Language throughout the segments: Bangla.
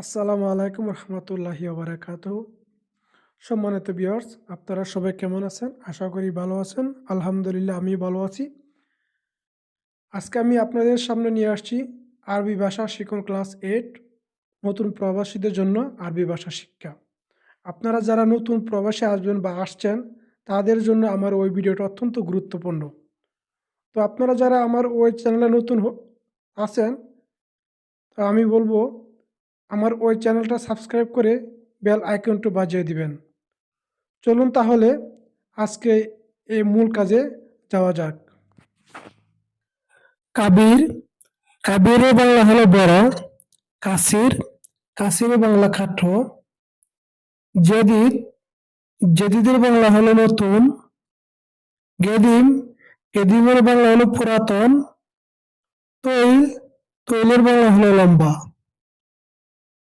আসসালামু আলাইকুম রহমতুল্লাহি ওবারাকাতুহু। সম্মানিত ভিউয়ার্স, আপনারা সবাই কেমন আছেন? আশা করি ভালো আছেন। আলহামদুলিল্লাহ আমি ভালো আছি। আজকে আমি আপনাদের সামনে নিয়ে আসছি আরবি ভাষা শিখন ক্লাস 8 নতুন প্রবাসীদের জন্য আরবি ভাষা শিক্ষা। আপনারা যারা নতুন প্রবাসে আসবেন বা আসছেন তাদের জন্য আমার ওই ভিডিওটা অত্যন্ত গুরুত্বপূর্ণ। তো আপনারা যারা আমার ওই চ্যানেলে নতুন আছেন, তো আমি বলবো আমার ওই চ্যানেলটা সাবস্ক্রাইব করে বেল আইকনটা বাজিয়ে দিবেন। চলুন তাহলে আজকে এই মূল কাজে যাওয়া যাক। কাবির, কাবিরের বাংলা হলো বড়। কাসির, কাসিরের বাংলা খাটো। জেদিদ, জেদিদের বাংলা হলো নতুন। গেদিম, গেদিমের বাংলা হলো পুরাতন। তৈল, তৈলের বাংলা হলো লম্বা।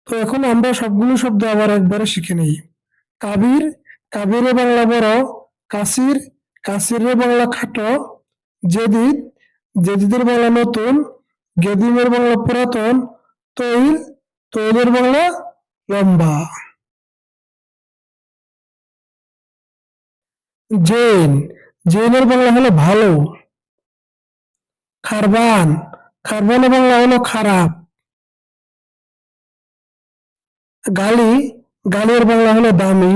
তো এখন আমরা সবগুলো শব্দ আবার একবারে শিখে নিই। কাবির, কাবিরের বাংলা বড়। কাসির, কাসিরের বাংলা খাটো। জেদিদ, জেদিদের বাংলা নতুন। গেদিমের বাংলা পুরাতন। তৈল, তৈলের বাংলা লম্বা। জেন, জেনের বাংলা হলো ভালো। খারবান, খারবানের বাংলা হলো খারাপ। গালি, গালির বাংলা হলো দামি।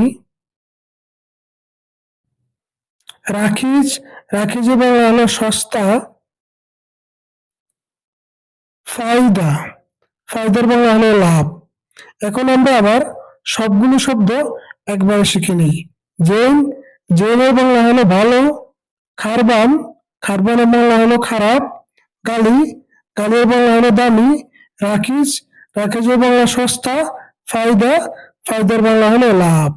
রাখিজ, রাখিজের বাংলা হলো সস্তা। ফায়দা, ফায়দার বাংলা হলো লাভ। এখন আমরা আবার সবগুলো শব্দ একবারে শিখে নিই। জেন, জেনের বাংলা হলো ভালো। খারবান, খারবানের বাংলা হলো খারাপ। গালি, গালির বাংলা হলো দামি। রাখিজ, রাখিজের বাংলা সস্তা। ফায়দা, ফায়দার বাংলা হলো লাভ।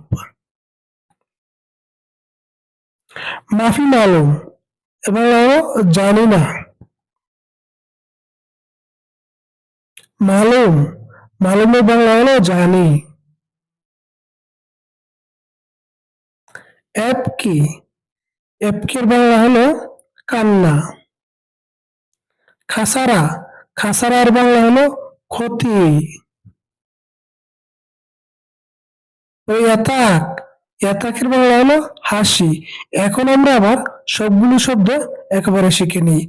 মাফি মালুম, এর বাংলা হলো জানি না। মালুম, মালুমের বাংলা হলো জানি। এপকি, এপকির বাংলা হলো কান্না। খাসারা, খাসারার বাংলা হলো ক্ষতি। ওই এতাক, এতাকের বাংলা হলো হাসি। এখন আমরা আবার সবগুলো শব্দ একেবারে শিখে নিই।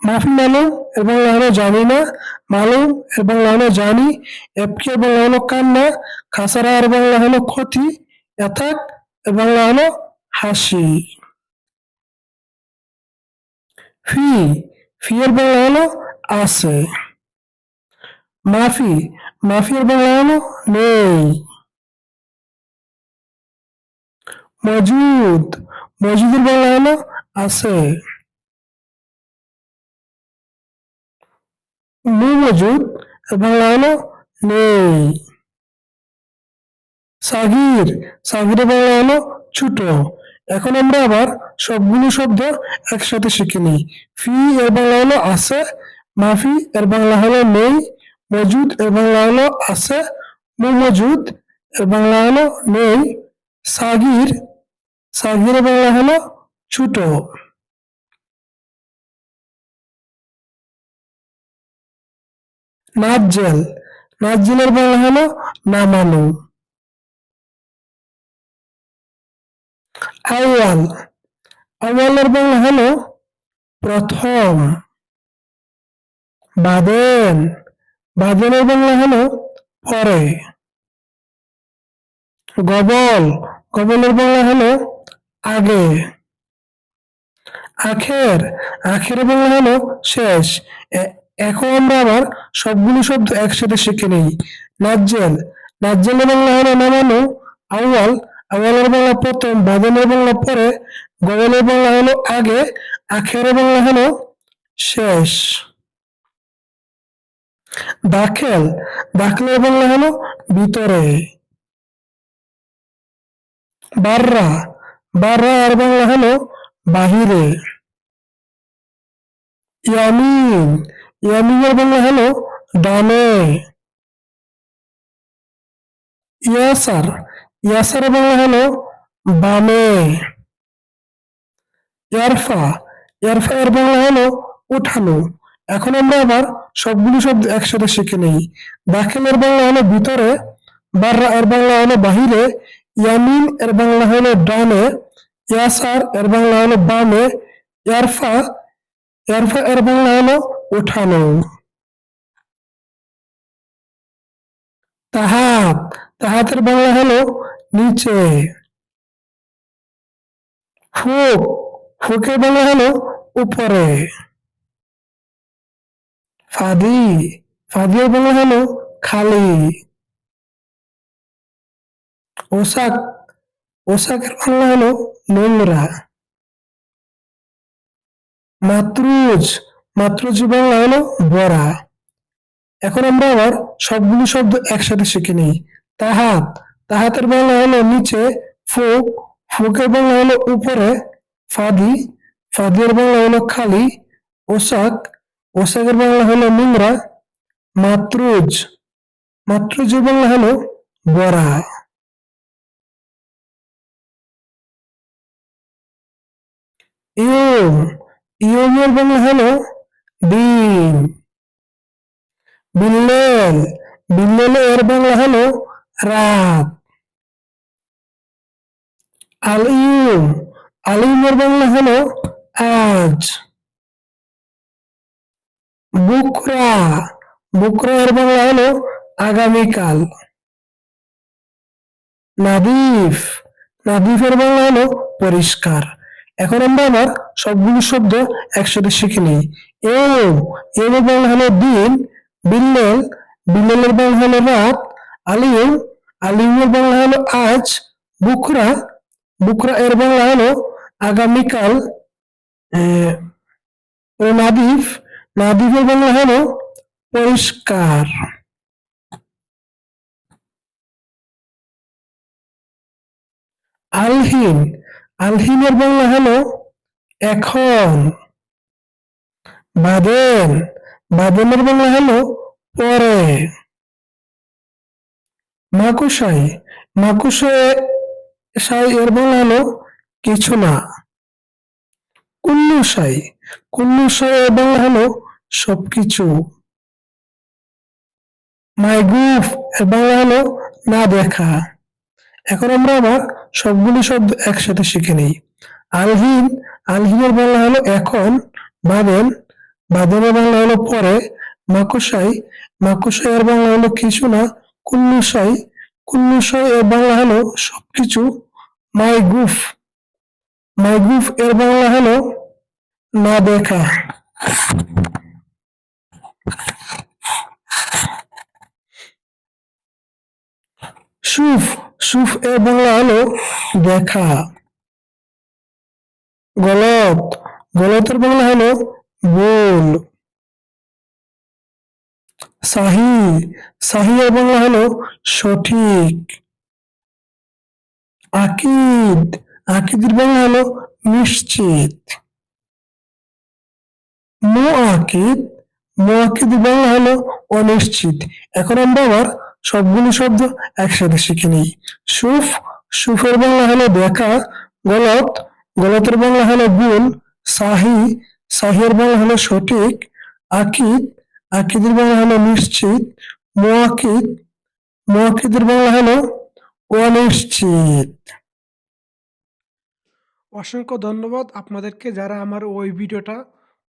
মাফি মালুম এর বাংলা হলো জানি না। মালুম এর বাংলা হলো জানি। এপকি এর বাংলা হলো কান্না। খাসারা এর বাংলা হলো ক্ষতি। এতাক এর বাংলা হলো হাসি। ফি, ফি এর বাংলা হলো আছে। মাফি, মাফি এর বাংলা হলো নেই। মজুদ, মজুদের বাংলা হলো আছে। মজুদ এর বাংলা হলো নেই। সাগির, সাগিরের বাংলা হলো ছোট। এখন আমরা আবার সবগুলো শব্দ একসাথে শিখে নিই। ফি এর বাংলা হলো আছে। মাফি এর বাংলা হলো নেই। মজুদ এর বাংলা হলো আছে। মজুদ এর বাংলা হলো নেই। সাগির, সাগিরের বাংলা হলো ছোট। নাজ্জেল, নাজ্জেলের বাংলা হলো নামানো। আউয়াল, আউয়ালের বাংলা হলো প্রথম। বাদেন, বাদেনের বাংলা হলো পরে। গবল, গবলের বাংলা হলো আগে। আখের, আখের বাংলা হলো শেষ। এখন আমরা আবার সবগুলো শব্দ একসাথে শিখে নিই। নাজ্জেল, নাজ্জেলের বাংলা হলো নামানো। আউয়াল, আউয়ালের বাংলা প্রথম। বাদেনের বাংলা পরে। গবলের বাংলা হলো আগে। আখের বাংলা হলো শেষ। দাখেল, দাখলের বাংলা হলো ভিতরে। বাররা, বাররা এর বাংলা হলো বাহিরে। ইয়ামিন, ইয়ামিনের বাংলা হলো ডানে। ইয়াসার, ইয়াসারের বাংলা হলো বামে। ইয়ারফা, ইয়ারফা এর বাংলা হলো উঠানো। এখন আমরা আবার সবগুলো শব্দ একসাথে শিখে নেই। দাখিলের বাংলা হলো ভিতরে, বাররা এর বাংলা হলো বাহিরে, ইয়ামিন এর বাংলা হলো ডানে, ইয়াসার এর বাংলা হলো বামে, ইয়ারফা ইয়ারফা এর বাংলা হলো ওঠানো। তাহাত তাহাতের বাংলা হলো নিচে। ফুক ফুকের বাংলা হলো উপরে। ফাদি ফাদির বাংলা হলো খালি। ওসাক ওসাকের বাংলা হলো নোংরা। মাতরুজ মাতরুজ বাংলা হলো বড়া। এখন আমরা আবার সবগুলো শব্দ একসাথে শিখে নিই। তাহাত তাহাতের বাংলা হলো নিচে। ফুক ফুকের বাংলা হলো উপরে। ফাদি ফাদির বাংলা হলো খালি। ওসাক ওসাকের বাংলা হলো নোংরা। মাতরুজ মাতরুজের বাংলা হলো বড়া। ইয়ম ইয়মের বাংলা হলো ডিম। বিল্লেল বিল্লেলের বাংলা হলো রাত। আলিম আলিমের বাংলা হলো আজ। বুকরা বুকরা এর বাংলা হলো আগামীকাল। নাদিফ নাদিফের বাংলা হলো পরিষ্কার। এখন আমরা আবার সবগুলো শব্দ একসাথে শিখে নিই। এম এম এর বাংলা হলো দিন। বিল্লেল বিল্লেলের বাংলা হলো রাত। আলিম আলিমের বাংলা হলো আজ। বুকরা বুকরা এর বাংলা হলো আগামীকাল। আহ, নাদিফ নাদিফের বাংলা হলো পরিষ্কার। আলহিন আলহিনের বাংলা হলো এখন। বাদেন বাদেনের বাংলা হলো পরে। মাকুসাই মাকুসাই এর বাংলা হলো কিছু না। কুল্লুসাই কুল্লুসাই এর বাংলা হলো সবকিছু। মাইগুফ এর বাংলা হলো না দেখা। এখন আমরা আবার সবগুলি শব্দ একসাথে শিখে নিই। আলহিন আলহিনের বাংলা হলো এখন। বাদেন বাদেনের বাংলা হলো পরে। মাকুসাই মাকুসাই এর বাংলা হলো কিছু না। কুল্লুসাই কুল্লুসাই এর বাংলা হলো সবকিছু। মাইগুফ মাইগুফ এর বাংলা হলো না দেখা। সুফ সুফ এর বাংলা হলো দেখা। গলত গলতের বাংলা হলো ভুল। সাহি সাহি এর বাংলা হলো সঠিক। আকিদ আকিদের বাংলা হলো নিশ্চিত। মুআকিদ মুআকিদের বাংলা হলো অনিশ্চিত। এখন আমরা আবার সবগুলো শব্দ একসাথে শিখে নিই। সুফ সুফের বাংলা হলো দেখা। গলত গলতের বাংলা হলো ভুল। সাহি সাহির বাংলা হলো সঠিক। আকিদ আকিদের বাংলা হলো নিশ্চিত। মুআকিদ মুআকিদের বাংলা হলো অনিশ্চিত। অসংখ্য ধন্যবাদ আপনাদেরকে যারা আমার ওই ভিডিওটা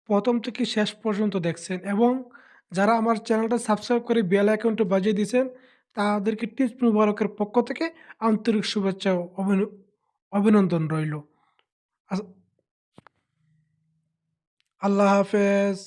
প্রথম থেকে শেষ পর্যন্ত দেখছেন এবং যারা আমার চ্যানেলটা সাবস্ক্রাইব করে বেল আইকনটা বাজিয়ে দিয়েছেন তাদেরকে টিপস মুবারকের পক্ষ থেকে আন্তরিক শুভেচ্ছা ও অভিনন্দন রইল। আল্লাহ হাফেজ।